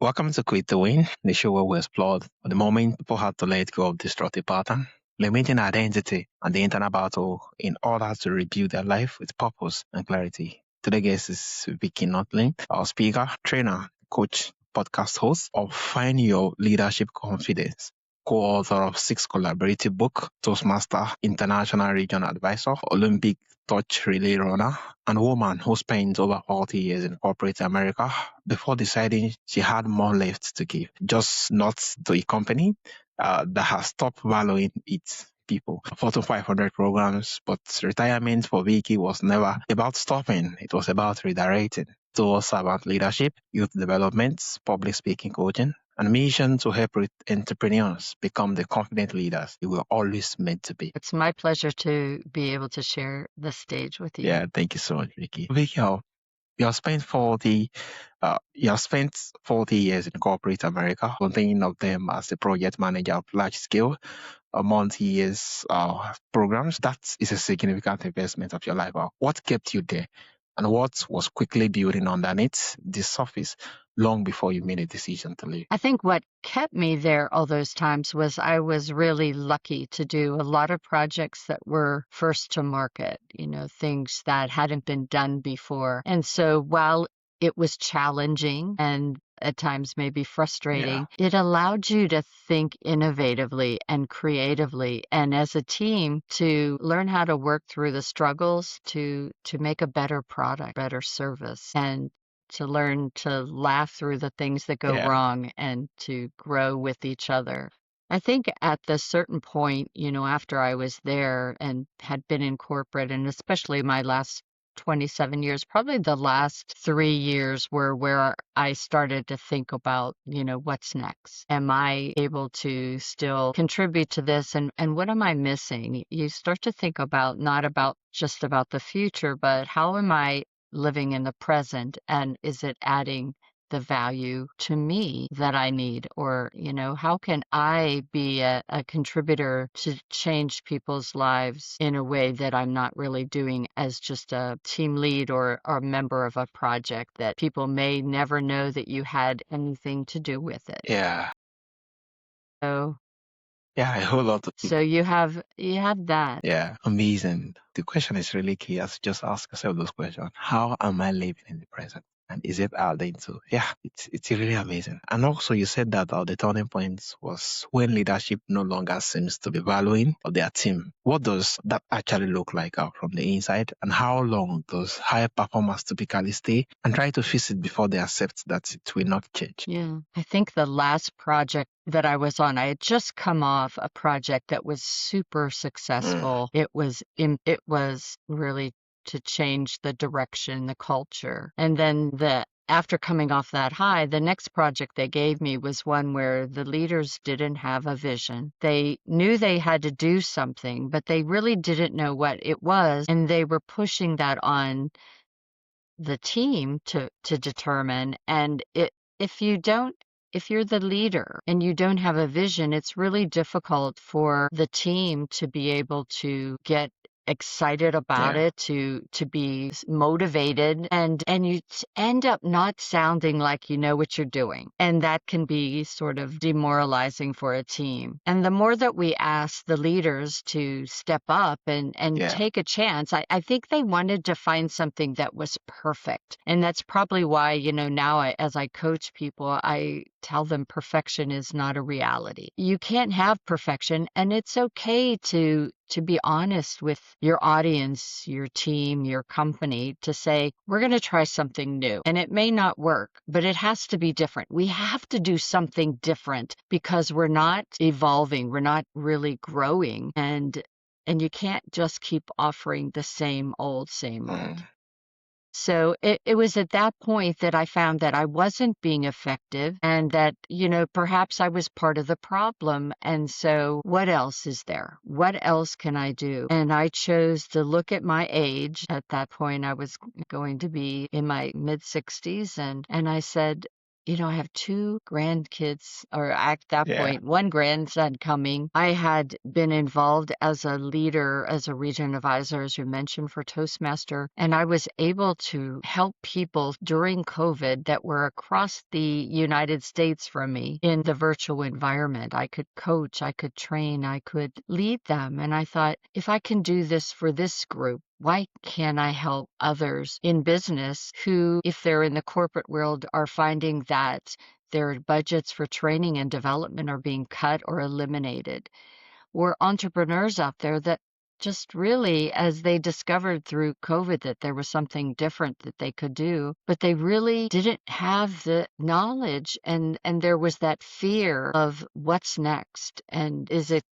Welcome to Quit to Win, the show where we explore the moment people had to let go of destructive pattern, limiting identity and the internal battle in order to rebuild their life with purpose and clarity. Today's guest is Victoria Noethling, our speaker, trainer, coach, podcast host of Find Your Leadership Confidence, co-author of 6 collaborative book, Toastmaster, International Region Advisor, Olympic touch relay runner, and a woman who spent over 40 years in corporate America before deciding she had more left to give, just not to a company that has stopped valuing its people. 4 to 500 programs, but retirement for Vicky was never about stopping. It was about redirecting towards servant leadership, youth development, public speaking coaching, and mission to help entrepreneurs become the confident leaders they were always meant to be. It's my pleasure to be able to share the stage with you. Yeah, thank you so much, Vicky. Vicky, you have spent 40 years in corporate America, one of them as a project manager of large scale multi-years programs. That is a significant investment of your life. What kept you there, and what was quickly building underneath the surface long before you made a decision to leave? I think what kept me there all those times was I was really lucky to do a lot of projects that were first to market, things that hadn't been done before. And so while it was challenging and at times maybe frustrating, it allowed you to think innovatively and creatively, and as a team to learn how to work through the struggles to make a better product, better service, and to learn to laugh through the things that go wrong and to grow with each other. I think at the certain point, after I was there and had been in corporate, and especially my last 27 years, probably the last 3 years were where I started to think about, what's next? Am I able to still contribute to this? And what am I missing? You start to think about not about just about the future, but how am I living in the present? And is it adding the value to me that I need? Or, how can I be a contributor to change people's lives in a way that I'm not really doing as just a team lead or a member of a project that people may never know that you had anything to do with it? Yeah. So Yeah, a whole lot of people. So you have that. Yeah, amazing. The question is really key. As just ask yourself those questions. How am I living in the present? And is it adding to? Yeah, it's really amazing. And also, you said that the turning point was when leadership no longer seems to be valuing of their team. What does that actually look like out from the inside? And how long does high performers typically stay and try to fix it before they accept that it will not change? Yeah, I think the last project that I was on, I had just come off a project that was super successful. It was really to change the direction, the culture. And then after coming off that high, the next project they gave me was one where the leaders didn't have a vision. They knew they had to do something, but they really didn't know what it was. And they were pushing that on the team to determine. And if you're the leader and you don't have a vision, it's really difficult for the team to be able to get excited about it, to be motivated, and you end up not sounding like you know what you're doing. And that can be sort of demoralizing for a team. And the more that we ask the leaders to step up and take a chance, I think they wanted to find something that was perfect. And that's probably why, now as I coach people, I tell them perfection is not a reality. You can't have perfection, and it's okay to be honest with your audience, your team, your company, to say, we're going to try something new. And it may not work, but it has to be different. We have to do something different because we're not evolving. We're not really growing. And you can't just keep offering the same old. So it was at that point that I found that I wasn't being effective and that, perhaps I was part of the problem. And so what else is there? What else can I do? And I chose to look at my age. At that point, I was going to be in my mid-60s. And I said, I have two grandkids, or at that Yeah. point, one grandson coming. I had been involved as a leader, as a region advisor, as you mentioned, for Toastmaster, and I was able to help people during COVID that were across the United States from me in the virtual environment. I could coach, I could train, I could lead them. And I thought, if I can do this for this group, why can't I help others in business who, if they're in the corporate world, are finding that their budgets for training and development are being cut or eliminated? Or entrepreneurs out there that just really, as they discovered through COVID that there was something different that they could do, but they really didn't have the knowledge, and there was that fear of what's next, and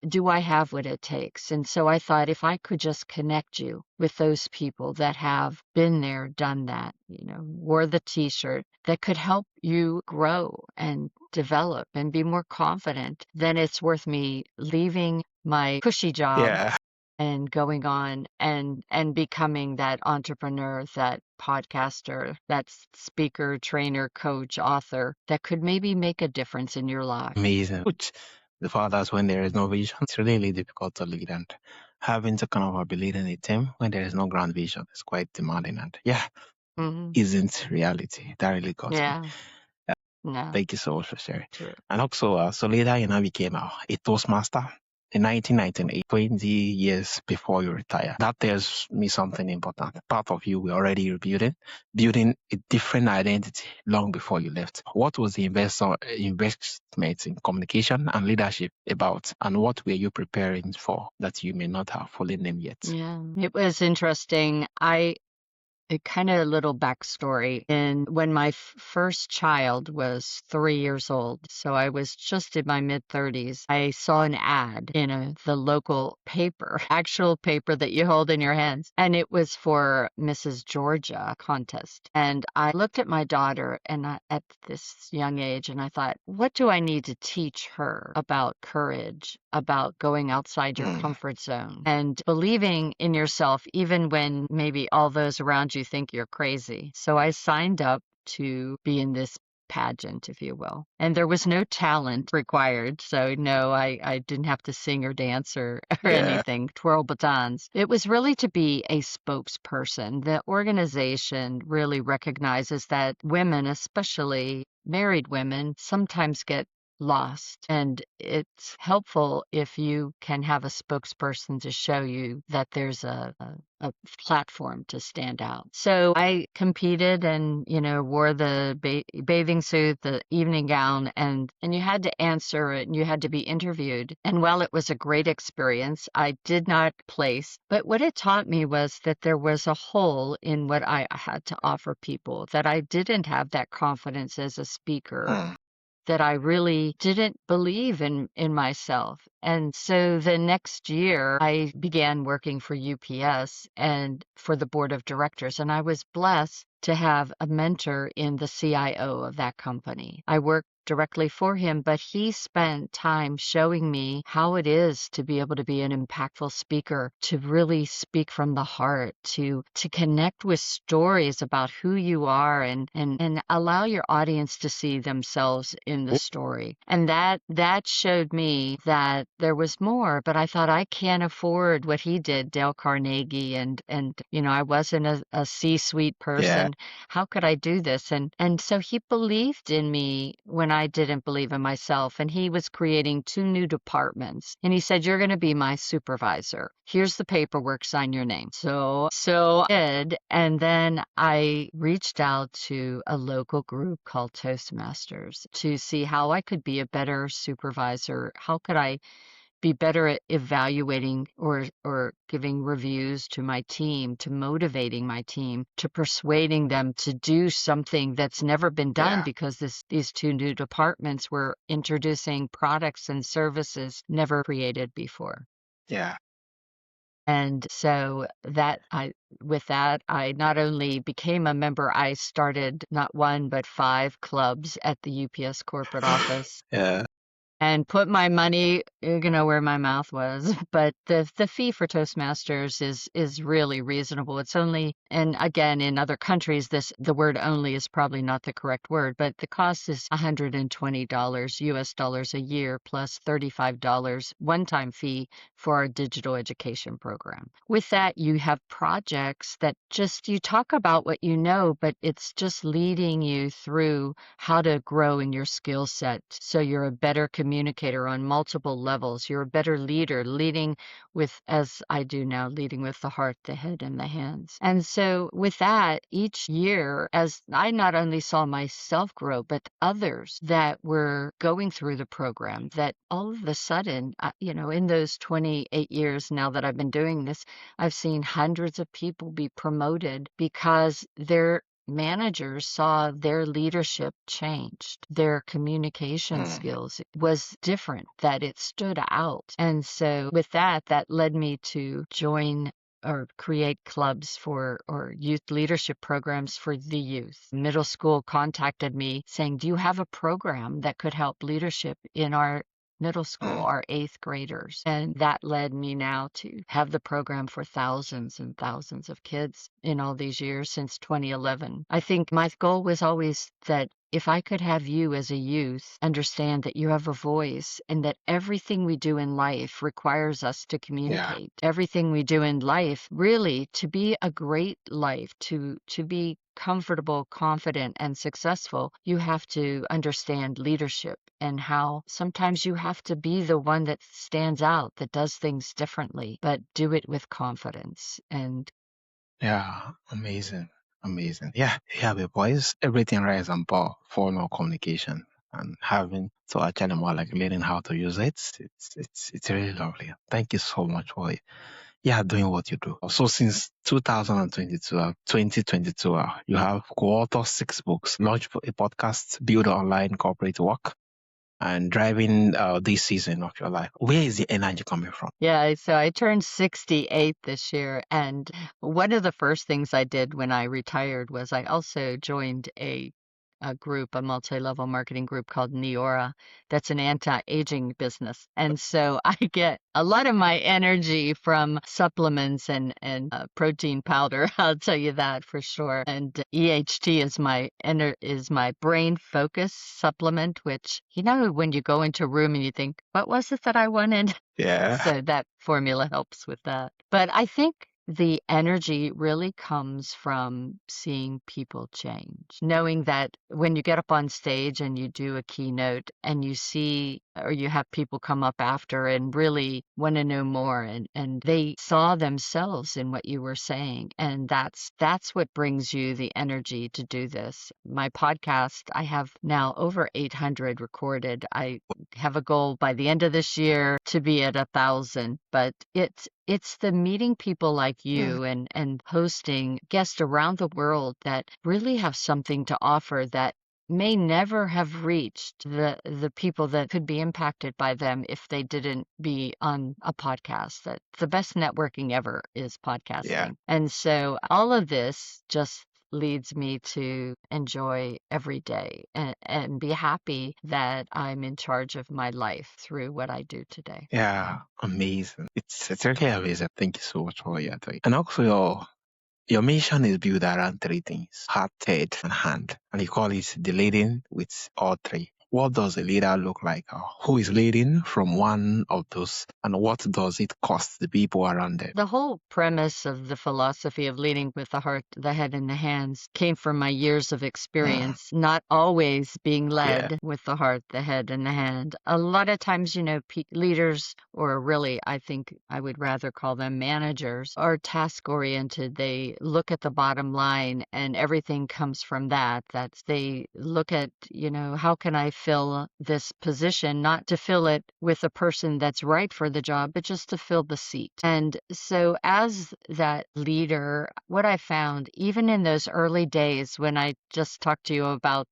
do I have what it takes? And so I thought, if I could just connect you with those people that have been there, done that, wore the t-shirt, that could help you grow and develop and be more confident, then it's worth me leaving my cushy job Yeah. and going on and becoming that entrepreneur, that podcaster, that speaker, trainer, coach, author that could maybe make a difference in your life. Amazing. Which the fathers, when there is no vision, it's really difficult to lead, and having to kind of be leading a team when there is no grand vision is quite demanding, and yeah, Hmm. isn't reality. That really got me. Yeah, no, Thank you so much for sharing. true. And also, so later, became a Toastmaster in 1998, 20 years before you retire. That tells me something important. Part of you were already building a different identity long before you left. What was the investment in communication and leadership about, and what were you preparing for that you may not have fully named yet? Yeah, it was interesting. A kind of little backstory. And when my first child was 3 years old, so I was just in my mid-30s, I saw an ad in the local paper, actual paper that you hold in your hands. And it was for Mrs. Georgia contest. And I looked at my daughter at this young age, and I thought, what do I need to teach her about courage, about going outside your Mm. comfort zone, and believing in yourself, even when maybe all those around you think you're crazy? So I signed up to be in this pageant, if you will. And there was no talent required. So no, I didn't have to sing or dance or Yeah. anything, twirl batons. It was really to be a spokesperson. The organization really recognizes that women, especially married women, sometimes get lost. And it's helpful if you can have a spokesperson to show you that there's a platform to stand out. So I competed and, wore the bathing suit, the evening gown, and you had to answer it and you had to be interviewed. And while it was a great experience, I did not place. But what it taught me was that there was a hole in what I had to offer people, that I didn't have that confidence as a speaker, Mm. that I really didn't believe in myself. And so the next year, I began working for UPS and for the board of directors. And I was blessed to have a mentor in the CIO of that company. I worked directly for him, but he spent time showing me how it is to be able to be an impactful speaker, to really speak from the heart, to connect with stories about who you are, and allow your audience to see themselves in the story. And that showed me that there was more, but I thought, I can't afford what he did, Dale Carnegie, and I wasn't a C-suite Yeah. person. How could I do this? And so he believed in me when I didn't believe in myself. And he was creating two new departments. And he said, you're going to be my supervisor. Here's the paperwork, sign your name. So I did. And then I reached out to a local group called Toastmasters to see how I could be a better supervisor. How could I be better at evaluating or giving reviews to my team, to motivating my team, to persuading them to do something that's never been done, Yeah. because these two new departments were introducing products and services never created before. Yeah. And so with that, I not only became a member, I started not one, but 5 clubs at the UPS corporate office. Yeah. and put my money, where my mouth was. But the fee for Toastmasters is really reasonable. It's only, and again, in other countries, the word only is probably not the correct word, but the cost is $120 US dollars a year plus $35 one-time fee for our digital education program. With that, you have projects that just you talk about what you know, but it's just leading you through how to grow in your skill set so you're a better communicator on multiple levels. You're a better leader, leading with, as I do now, leading with the heart, the head, and the hands. And so with that, each year, as I not only saw myself grow, but others that were going through the program, that all of a sudden, in those 28 years now that I've been doing this, I've seen hundreds of people be promoted because their managers saw their leadership changed. Their communication skills was different, that it stood out. And so with that led me to join or create clubs for or youth leadership programs for the youth. Middle school contacted me saying, "Do you have a program that could help leadership in our middle school, our 8th graders?" And that led me now to have the program for thousands and thousands of kids in all these years since 2011. I think my goal was always that if I could have you as a youth understand that you have a voice and that everything we do in life requires us to Yeah. communicate. Everything we do in life, really, to be a great life, to be comfortable, confident, and successful, you have to understand leadership and how sometimes you have to be the one that stands out, that does things differently, but do it with confidence. And Yeah. Amazing. Amazing. Yeah. You have a voice. Everything rise and fall for no communication and having to actually more like learning how to use it. It's really lovely. Thank you so much for it. Yeah, doing what you do. So since 2022, 2022, you have co-authored 6 books, launched a podcast, build online corporate work, and driving this season of your life. Where is the energy coming from? yeah, so I turned 68 this year. And one of the first things I did when I retired was I also joined a group, a multi-level marketing group called Neora, that's an anti-aging business. And so I get a lot of my energy from supplements and protein powder. I'll tell you that for sure. And EHT is my brain focus supplement, which when you go into a room and you think, what was it that I wanted? Yeah. So that formula helps with that. But I think the energy really comes from seeing people change, knowing that when you get up on stage and you do a keynote and you see or you have people come up after and really want to know more and they saw themselves in what you were saying. And that's what brings you the energy to do this. My podcast, I have now over 800 recorded. I have a goal by the end of this year to be at 1,000, but it's the meeting people like you and hosting guests around the world that really have something to offer that may never have reached the people that could be impacted by them if they didn't be on a podcast. That the best networking ever is podcasting. Yeah. And so all of this just leads me to enjoy every day and be happy that I'm in charge of my life through what I do today. Yeah. Amazing. It's really amazing. Thank you so much for what you're doing. And also your mission is built around 3 things: heart, head, and hand. And you call it the leading with all 3. What does a leader look like? Who is leading from one of those? And what does it cost the people around them? The whole premise of the philosophy of leading with the heart, the head, and the hands came from my years of experience, not always being led with the heart, the head, and the hand. A lot of times, leaders, or really, I think I would rather call them managers, are task oriented. They look at the bottom line and everything comes from that. That's they look at, how can I fill this position, not to fill it with a person that's right for the job, but just to fill the seat. And so as that leader, what I found, even in those early days when I just talked to you about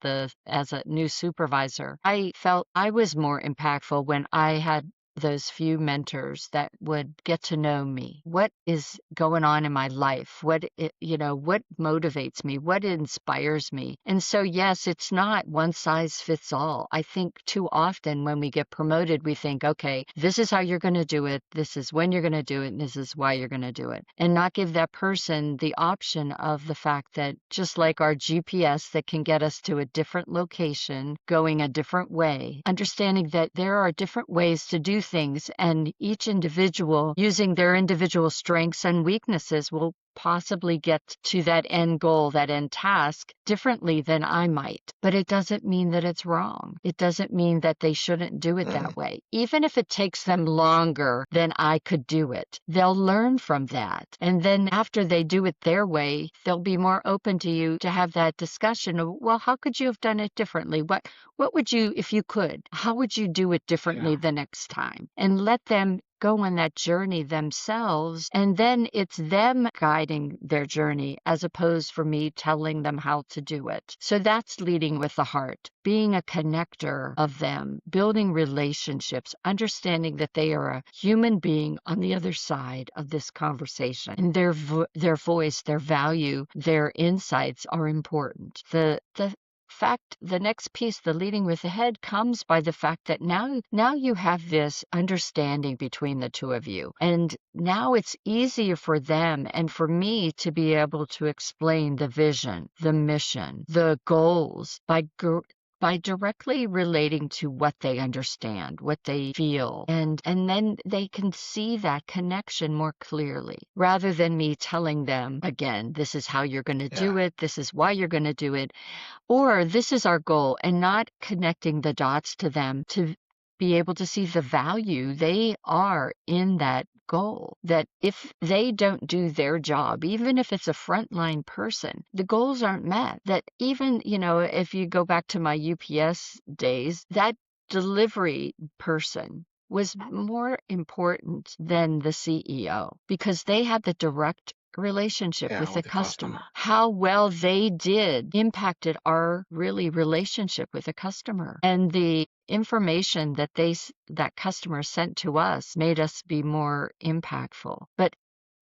as a new supervisor, I felt I was more impactful when I had those few mentors that would get to know me. What is going on in my life? What motivates me? What inspires me? And so, yes, it's not one size fits all. I think too often when we get promoted, we think, okay, this is how you're going to do it. This is when you're going to do it. And this is why you're going to do it. And not give that person the option of the fact that just like our GPS that can get us to a different location, going a different way, understanding that there are different ways to do things, and each individual using their individual strengths and weaknesses will possibly get to that end goal, that end task differently than I might. But it doesn't mean that it's wrong. It doesn't mean that they shouldn't do it that way. Even if it takes them longer than I could do it, they'll learn from that. And then after they do it their way, they'll be more open to you to have that discussion of, well, how could you have done it differently? What would you, if you could, how would you do it differently Yeah. the next time? And let them go on that journey themselves, and then it's them guiding their journey as opposed for me telling them how to do it. So that's leading with the heart, being a connector of them, building relationships, understanding that they are a human being on the other side of this conversation, and their voice, their value, their insights are important. The next piece, the leading with the head, comes by the fact that now you have this understanding between the two of you. And now it's easier for them and for me to be able to explain the vision, the mission, the goals by directly relating to what they understand, what they feel, and then they can see that connection more clearly, rather than me telling them, again, this is how you're going to do Yeah. it, this is why you're going to do it, or this is our goal, and not connecting the dots to them to be able to see the value they are in that goal. That if they don't do their job, even if it's a frontline person, the goals aren't met. That even, if you go back to my UPS days, that delivery person was more important than the CEO because they had the direct relationship Yeah, with the with the customer. customer. How well they did impacted our really relationship with the customer. And the information that that customer sent to us made us be more impactful. But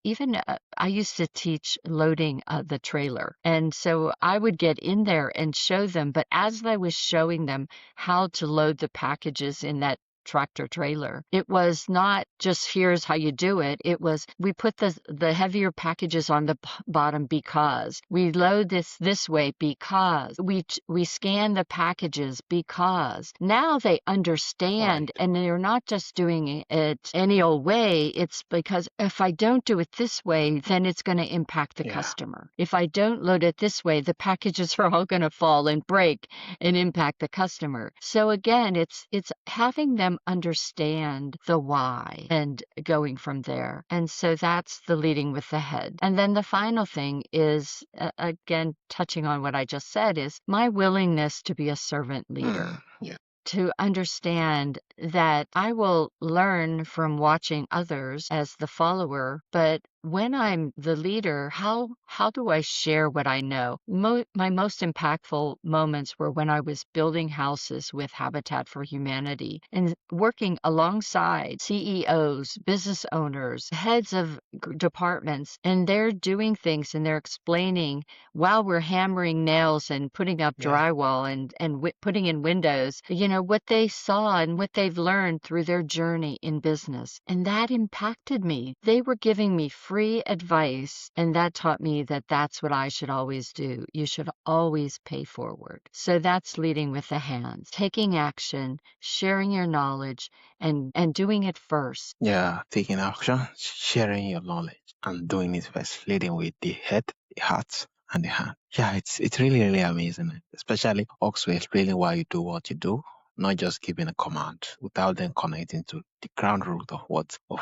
even I used to teach loading the trailer. And so I would get in there and show them. But as I was showing them how to load the packages in that tractor trailer, it was not just here's how you do it. It was we put the heavier packages on the bottom because we load this way because we scan the packages because now they understand, Right. and they're not just doing it any old way. It's because if I don't do it this way, then it's going to impact the Yeah. customer. If I don't load it this way, the packages are all going to fall and break and impact the customer. So again, it's having them understand the why and going from there. And so that's the leading with the head. And then the final thing is, again, touching on what I just said, is my willingness to be a servant leader. Yeah. To understand that I will learn from watching others as the follower, but when I'm the leader, how do I share what I know? My most impactful moments were when I was building houses with Habitat for Humanity and working alongside CEOs, business owners, heads of departments, and they're doing things and they're explaining while we're hammering nails and putting up Yeah. drywall and putting in windows, what they saw and what they've learned through their journey in business. And that impacted me. They were giving me free advice, and that taught me that that's what I should always do. You should always pay forward. So that's leading with the hands, taking action, sharing your knowledge, and doing it first. Yeah, taking action, sharing your knowledge, and doing it first, leading with the head, the heart, and the hand. Yeah, it's really, really amazing, especially also explaining why you do what you do, not just giving a command without then connecting to the ground root of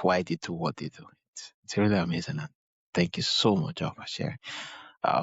why they do what they do. It's really amazing, and thank you so much for sharing.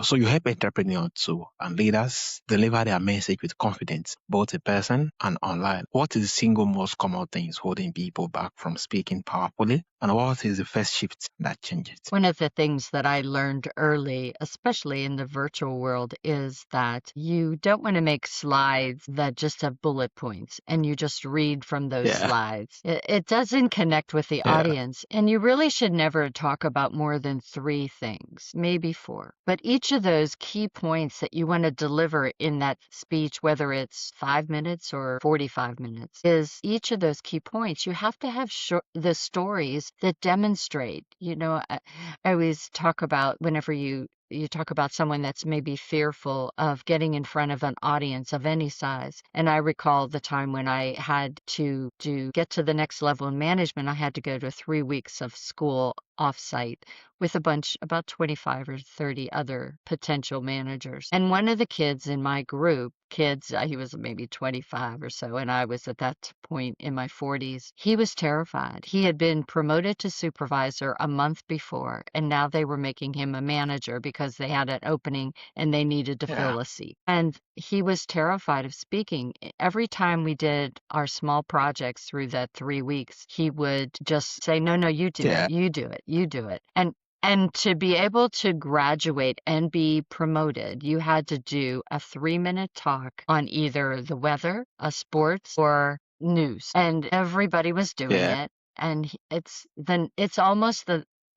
So you help entrepreneurs too and leaders deliver their message with confidence, both in person and online. What is the single most common things holding people back from speaking powerfully? And what is the first shift that changes? One of the things that I learned early, especially in the virtual world, is that you don't want to make slides that just have bullet points and you just read from those Yeah, slides. It doesn't connect with the yeah, audience, and you really should never talk about more than three things, maybe four. But each of those key points that you want to deliver in that speech, whether it's 5 minutes or 45 minutes, is each of those key points. You have to have the stories that demonstrate, I always talk about whenever you talk about someone that's maybe fearful of getting in front of an audience of any size. And I recall the time when I had to get to the next level in management, I had to go to 3 weeks of school offsite with about 25 or 30 other potential managers. And one of the kids in my group, he was maybe 25 or so, and I was at that point in my 40s. He was terrified. He had been promoted to supervisor a month before, and now they were making him a manager because they had an opening and they needed to yeah, fill a seat. And he was terrified of speaking. Every time we did our small projects through that 3 weeks, he would just say, no, you do yeah, it, you do it, you do it. And to be able to graduate and be promoted, you had to do a 3-minute talk on either the weather, a sports, or news. And everybody was doing yeah, it. And it's almost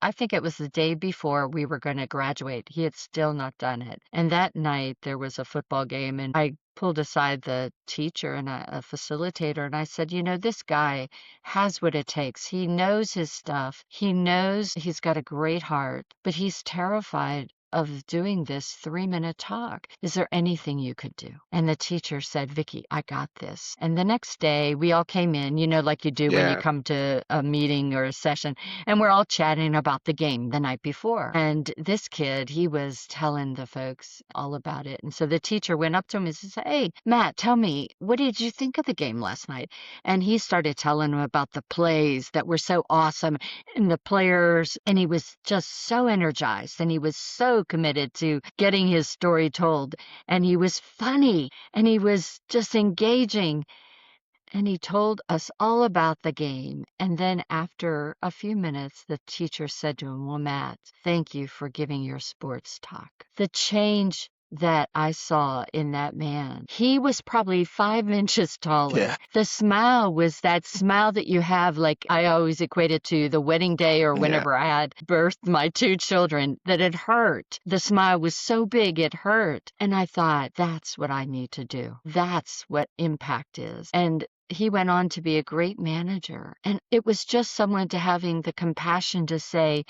I think it was the day before we were going to graduate. He had still not done it. And that night there was a football game, and I pulled aside the teacher and a facilitator, and I said, this guy has what it takes. He knows his stuff. He knows he's got a great heart, but he's terrified of doing this 3-minute talk. Is there anything you could do? And the teacher said, Vicky, I got this. And the next day we all came in, like you do when you yeah, come to a meeting or a session, and we're all chatting about the game the night before. And this kid, he was telling the folks all about it. And so the teacher went up to him and said, hey, Matt, tell me, what did you think of the game last night? And he started telling him about the plays that were so awesome and the players, and he was just so energized and he was so committed to getting his story told. And he was funny and he was just engaging. And he told us all about the game. And then after a few minutes, the teacher said to him, well, Matt, thank you for giving your sports talk. The change that I saw in that man, he was probably 5 inches taller. yeah, The smile was that smile that you have, like I always equate it to the wedding day or yeah, whenever I had birthed my 2 children, that it hurt. The smile was so big, it hurt. And I thought, that's what I need to do. That's what impact is. And he went on to be a great manager. And it was just someone to having the compassion to say,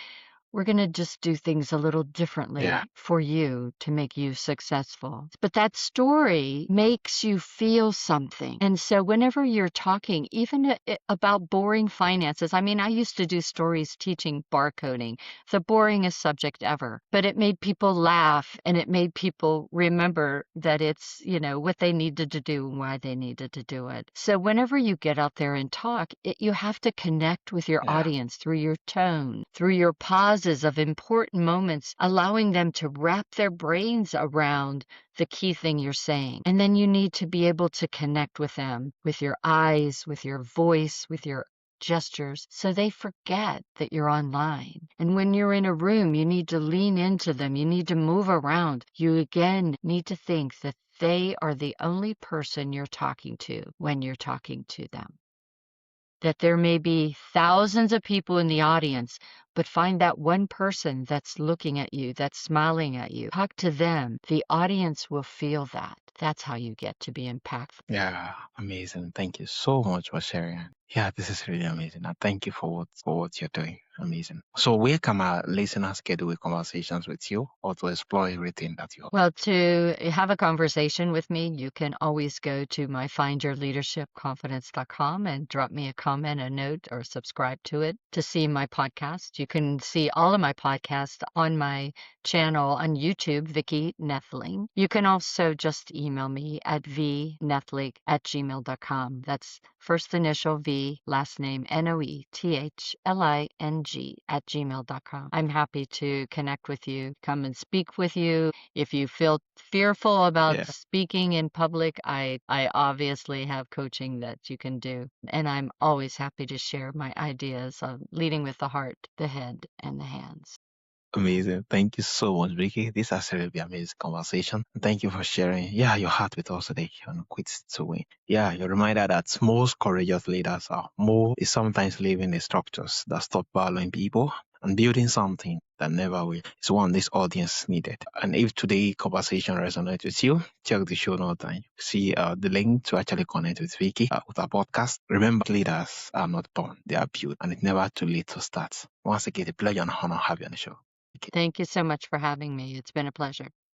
we're going to just do things a little yeah, differently for you to make you successful. But that story makes you feel something. And so whenever you're talking, even about boring finances, I mean, I used to do stories teaching barcoding, the boringest subject ever, but it made people laugh and it made people remember that it's, what they needed to do and why they needed to do it. So whenever you get out there and talk, you have to connect with your yeah, audience through your tone, through your pauses of important moments, allowing them to wrap their brains around the key thing you're saying. And then you need to be able to connect with them with your eyes, with your voice, with your gestures, so they forget that you're online. And when you're in a room, you need to lean into them. You need to move around. You again need to think that they are the only person you're talking to when you're talking to them. That there may be thousands of people in the audience, but find that one person that's looking at you, that's smiling at you. Talk to them. The audience will feel that. That's how you get to be impactful. yeah. Amazing. Thank you so much for sharing. Yeah, this is really amazing. And thank you for what you're doing. Amazing. So where can our listeners schedule conversations with you or to explore everything that you have? Well, to have a conversation with me, you can always go to my findyourleadershipconfidence.com and drop me a comment, a note, or subscribe to it. To see my podcast, You can see all of my podcasts on my channel on YouTube, Vicky Noethling. You can also just email me at vnoethling@gmail.com. That's first initial V, last name Noethling @gmail.com. I'm happy to connect with you, come and speak with you. If you feel fearful about Yeah, speaking in public, I obviously have coaching that you can do. And I'm always happy to share my ideas of leading with the heart, the head, and the hands. amazing. Thank you so much, Vicky. This has really been an amazing conversation. Thank you for sharing, yeah, your heart with us today on Quit to Win. Yeah, you're reminded that most courageous leaders are more is sometimes leaving the structures that stop valuing people and building something that never will. It's one this audience needed. And if today's conversation resonates with you, check the show notes and you see the link to actually connect with Vicky with our podcast. Remember, leaders are not born, they are built, and it's never too late to start. Once again, a pleasure and honor to have you on the show. Thank you so much for having me. It's been a pleasure.